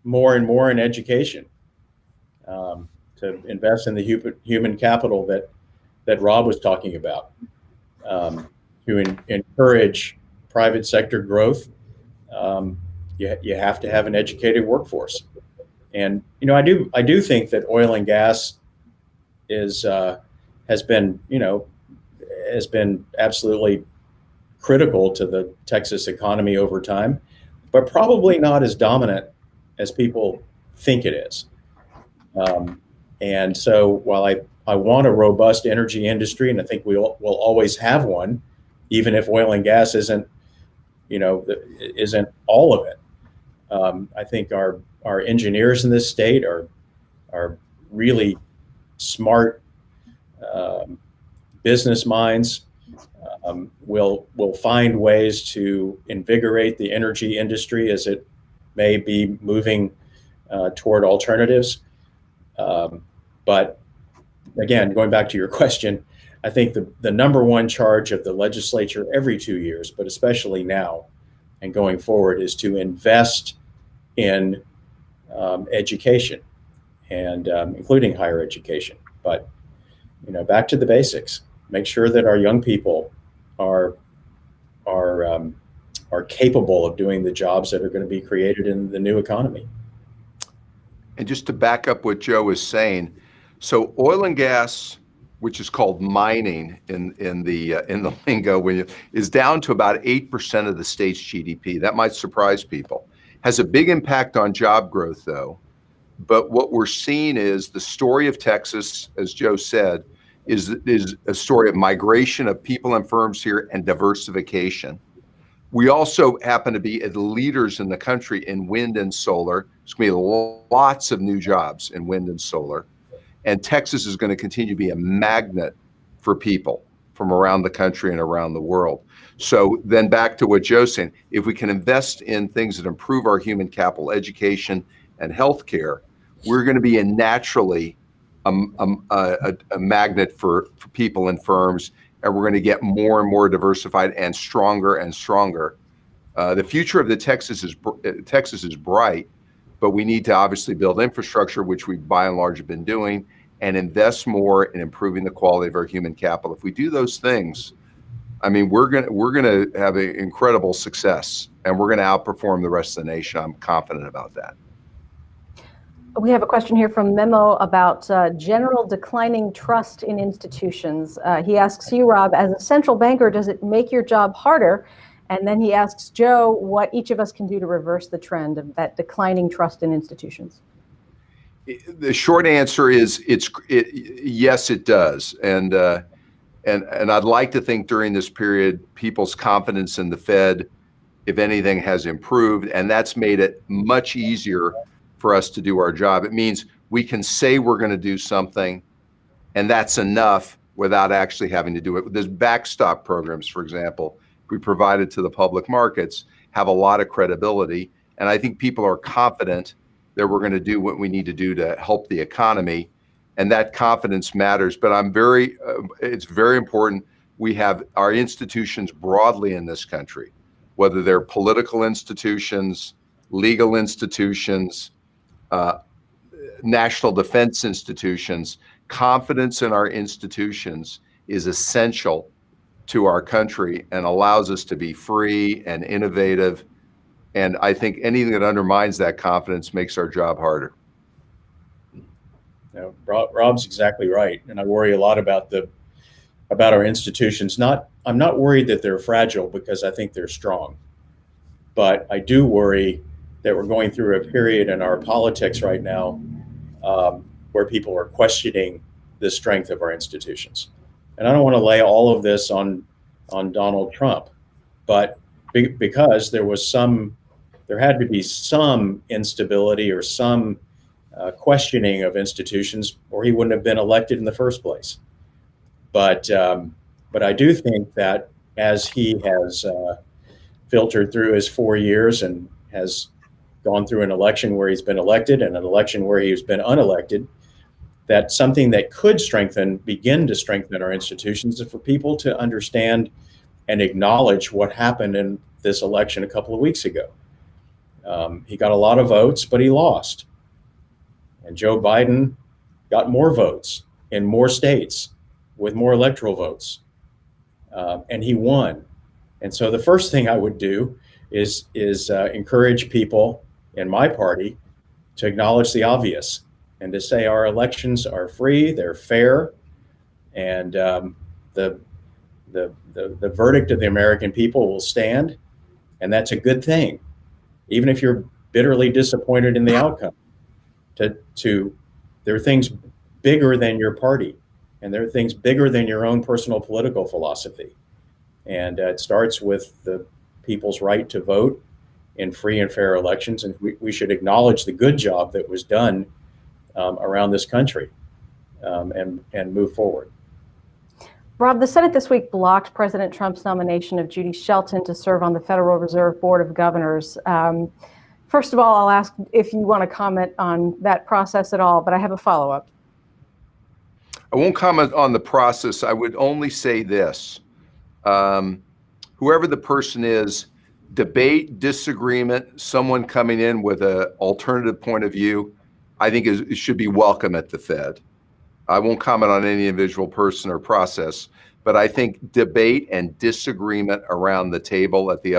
S3: more and more in education, to invest in the human capital that Rob was talking about, to encourage private sector growth. You have to have an educated workforce. And I do think that oil and gas has been absolutely critical to the Texas economy over time, but probably not as dominant as people think it is. And so while I want a robust energy industry, and I think we'll always have one, even if oil and gas isn't all of it. I think our engineers in this state are really smart business minds. Will find ways to invigorate the energy industry as it may be moving toward alternatives. But again, going back to your question, I think the number one charge of the legislature every 2 years, but especially now and going forward, is to invest in education, and including higher education. But back to the basics. Make sure that our young people are capable of doing the jobs that are going to be created in the new economy.
S2: And just to back up what Joe is saying, so oil and gas, which is called mining in the lingo, is down to about 8% of the state's GDP. That might surprise people. Has a big impact on job growth, though. But what we're seeing is the story of Texas, as Joe said, is a story of migration of people and firms here and diversification. We also happen to be the leaders in the country in wind and solar. There's going to be lots of new jobs in wind and solar. And Texas is going to continue to be a magnet for people from around the country and around the world. So then back to what Joe's saying, if we can invest in things that improve our human capital, education, and healthcare, we're going to be naturally a magnet for people and firms, and we're going to get more and more diversified and stronger and stronger. The future of the Texas is bright, but we need to obviously build infrastructure, which we by and large have been doing, and invest more in improving the quality of our human capital. If we do those things, I mean, we're gonna have an incredible success, and we're gonna outperform the rest of the nation. I'm confident about that.
S1: We have a question here from Memo about general declining trust in institutions. He asks you, Rob, as a central banker, does it make your job harder? And then he asks Joe what each of us can do to reverse the trend of that declining trust in institutions.
S2: The short answer is yes, it does. And I'd like to think during this period, people's confidence in the Fed, if anything, has improved, and that's made it much easier for us to do our job. It means we can say we're going to do something, and that's enough without actually having to do it. There's backstop programs, for example, we provided to the public markets, have a lot of credibility, and I think people are confident that we're going to do what we need to do to help the economy, and that confidence matters. But it's very important we have our institutions broadly in this country, whether they're political institutions, legal institutions, national defense institutions. Confidence in our institutions is essential to our country and allows us to be free and innovative. And I think anything that undermines that confidence makes our job harder.
S3: You know, Rob's exactly right, and I worry a lot about our institutions. I'm not worried that they're fragile because I think they're strong, but I do worry that we're going through a period in our politics right now where people are questioning the strength of our institutions. And I don't want to lay all of this on Donald Trump, but because there had to be some instability or some questioning of institutions, or he wouldn't have been elected in the first place. But I do think that as he has filtered through his 4 years and has gone through an election where he's been elected and an election where he's been unelected, that something that could begin to strengthen our institutions is for people to understand and acknowledge what happened in this election a couple of weeks ago. He got a lot of votes, but he lost. And Joe Biden got more votes in more states with more electoral votes, and he won. And so the first thing I would do is encourage people in my party to acknowledge the obvious and to say our elections are free, they're fair, and the verdict of the American people will stand, and that's a good thing, even if you're bitterly disappointed in the outcome. There are things bigger than your party, and there are things bigger than your own personal political philosophy, and it starts with the people's right to vote in free and fair elections, and we should acknowledge the good job that was done around this country and move forward.
S1: Rob, the Senate this week blocked President Trump's nomination of Judy Shelton to serve on the Federal Reserve Board of Governors. First of all, I'll ask if you want to comment on that process at all, but I have a follow-up.
S2: I won't comment on the process. I would only say this. Whoever the person is, debate, disagreement, someone coming in with an alternative point of view, I think it should be welcome at the Fed. I won't comment on any individual person or process, but I think debate and disagreement around the table at the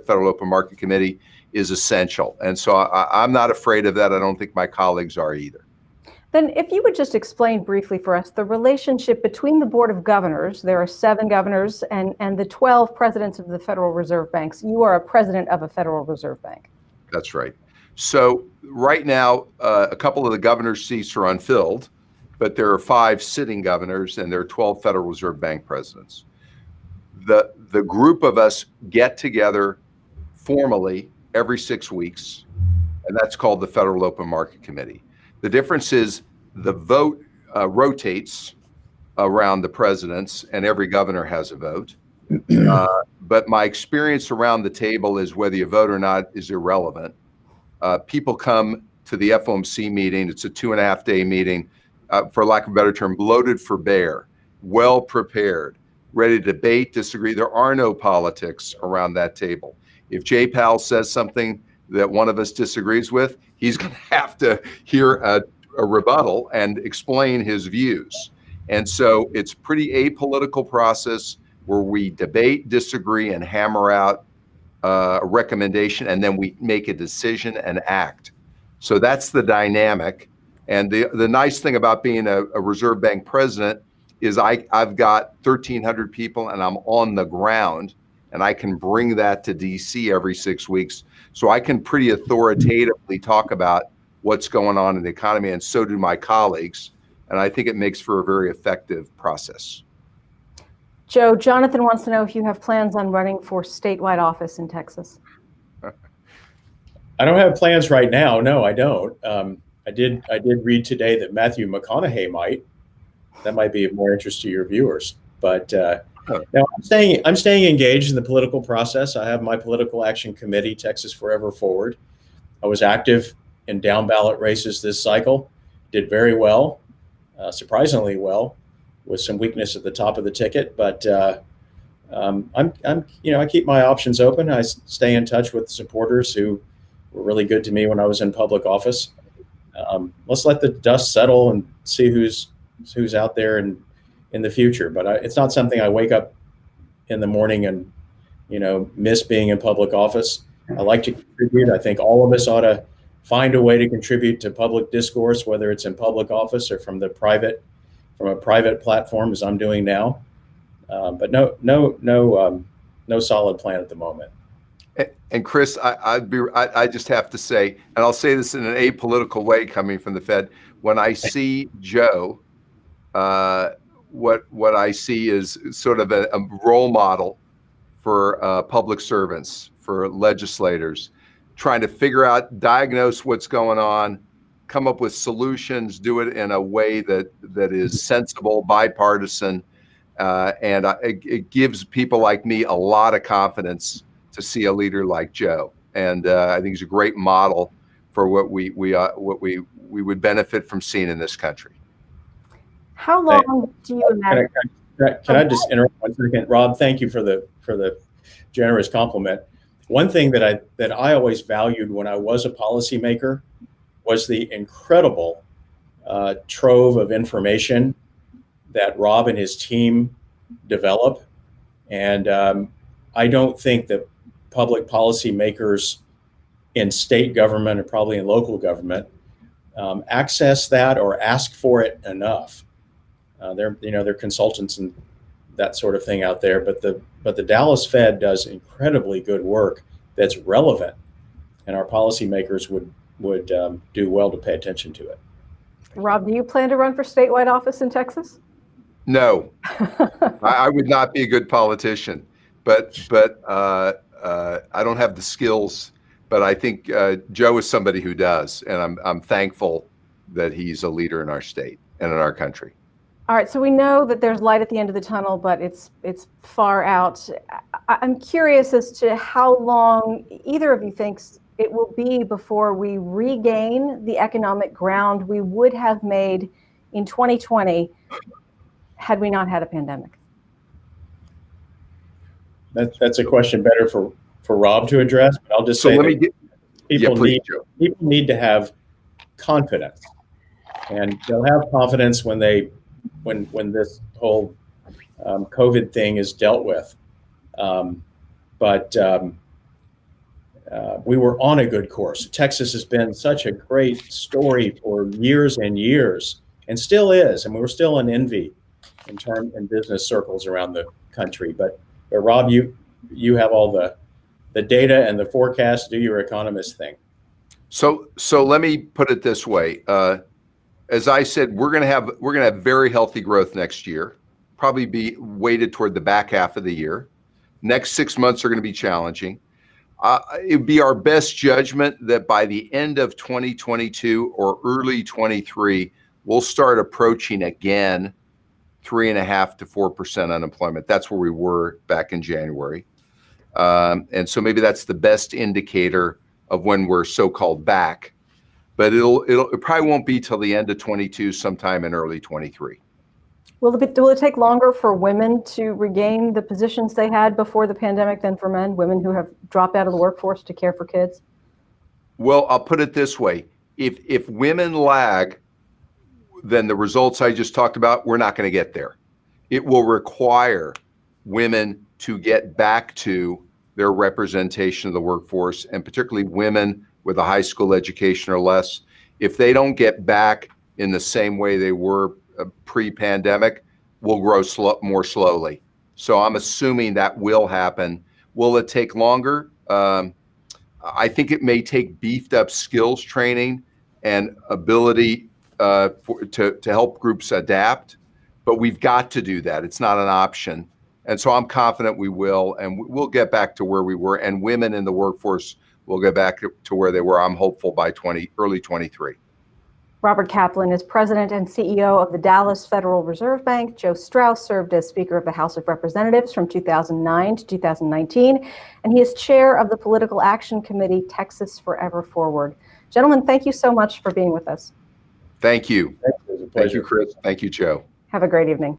S2: Federal Open Market Committee is essential. And so I'm not afraid of that. I don't think my colleagues are either.
S1: Then if you would just explain briefly for us the relationship between the Board of Governors, there are 7 governors, and the 12 presidents of the Federal Reserve Banks. You are a president of a Federal Reserve Bank. That's
S2: right. So right now, a couple of the governor's seats are unfilled, but there are 5 sitting governors and there are 12 Federal Reserve Bank presidents. The group of us get together formally every 6 weeks, and that's called the Federal Open Market Committee. The difference is the vote rotates around the presidents, and every governor has a vote. But my experience around the table is whether you vote or not is irrelevant. People come to the FOMC meeting. It's a 2.5-day meeting, for lack of a better term, bloated for bear, well prepared, ready to debate, disagree. There are no politics around that table. If Jay Powell says something that one of us disagrees with, he's going to have to hear a rebuttal and explain his views. And so it's pretty apolitical process. where we debate, disagree, and hammer out a recommendation, and then we make a decision and act. So that's the dynamic. And the nice thing about being a Reserve Bank president is I've got 1,300 people and I'm on the ground, and I can bring that to DC every 6 weeks. So I can pretty authoritatively talk about what's going on in the economy, and so do my colleagues. And I think it makes for a very effective process.
S1: Joe, Jonathan wants to know if you have plans on running for statewide office in Texas.
S3: I don't have plans right now. No, I don't. I did read today that Matthew McConaughey might. That might be of more interest to your viewers. But no, I'm staying engaged in the political process. I have my political action committee, Texas Forever Forward. I was active in down ballot races this cycle. Did very well, surprisingly well, with some weakness at the top of the ticket. But I keep my options open. I stay in touch with supporters who were really good to me when I was in public office. Let's let the dust settle and see who's out there in the future. But it's not something I wake up in the morning and miss being in public office. I like to contribute. I think all of us ought to find a way to contribute to public discourse, whether it's in public office or from a private platform, as I'm doing now. But no solid plan at the moment.
S2: And Krys, I just have to say, and I'll say this in an apolitical way coming from the Fed, when I see Joe, what I see is sort of a role model for public servants, for legislators, trying to figure out, diagnose what's going on, come up with solutions, do it in a way that is sensible, bipartisan, and it gives people like me a lot of confidence to see a leader like Joe. And I think he's a great model for what we would benefit from seeing in this country.
S1: How long do you imagine?
S3: Can I just interrupt 1 second, Rob? Thank you for the generous compliment. One thing that I always valued when I was a policymaker was the incredible trove of information that Rob and his team develop. And I don't think that public policy makers in state government or probably in local government access that or ask for it enough. They're consultants and that sort of thing out there, but the Dallas Fed does incredibly good work that's relevant, and our policymakers would do well to pay attention to it.
S1: Rob, do you plan to run for statewide office in Texas?
S2: No, I would not be a good politician, but I don't have the skills. But I think Joe is somebody who does, and I'm thankful that he's a leader in our state and in our country.
S1: All right, so we know that there's light at the end of the tunnel, but it's far out. I'm curious as to how long either of you thinks it will be before we regain the economic ground we would have made in 2020 had we not had a pandemic.
S3: That's a question better for Rob to address, but I'll just say people need to have confidence, and they'll have confidence when this whole COVID thing is dealt with. But we were on a good course. Texas has been such a great story for years and years, and still is. And we're still an envy in business circles around the country. But Rob, you have all the data and the forecast. Do your economist thing.
S2: So let me put it this way. As I said, we're gonna have very healthy growth next year. Probably be weighted toward the back half of the year. Next 6 months are going to be challenging. It would be our best judgment that by the end of 2022 or early 23, we'll start approaching again 3.5% to 4% unemployment. That's where we were back in January. And so maybe that's the best indicator of when we're so-called back. But it probably won't be till the end of 22, sometime in early 23.
S1: Will it take longer for women to regain the positions they had before the pandemic than for men, women who have dropped out of the workforce to care for kids?
S2: Well, I'll put it this way. If women lag, then the results I just talked about, we're not going to get there. It will require women to get back to their representation of the workforce, and particularly women with a high school education or less. If they don't get back in the same way they were pre-pandemic, we'll grow more slowly. So I'm assuming that will happen. Will it take longer? I think it may take beefed up skills training and ability to help groups adapt, but we've got to do that. It's not an option. And so I'm confident we will, and we'll get back to where we were, and women in the workforce will get back to where they were, I'm hopeful, by early 23.
S1: Robert Kaplan is president and CEO of the Dallas Federal Reserve Bank. Joe Straus served as Speaker of the House of Representatives from 2009 to 2019, and he is chair of the Political Action Committee, Texas Forever Forward. Gentlemen, thank you so much for being with us.
S2: Thank you.
S3: It was a
S2: Thank you,
S3: pleasure.
S2: Krys. Thank you, Joe.
S1: Have a great evening.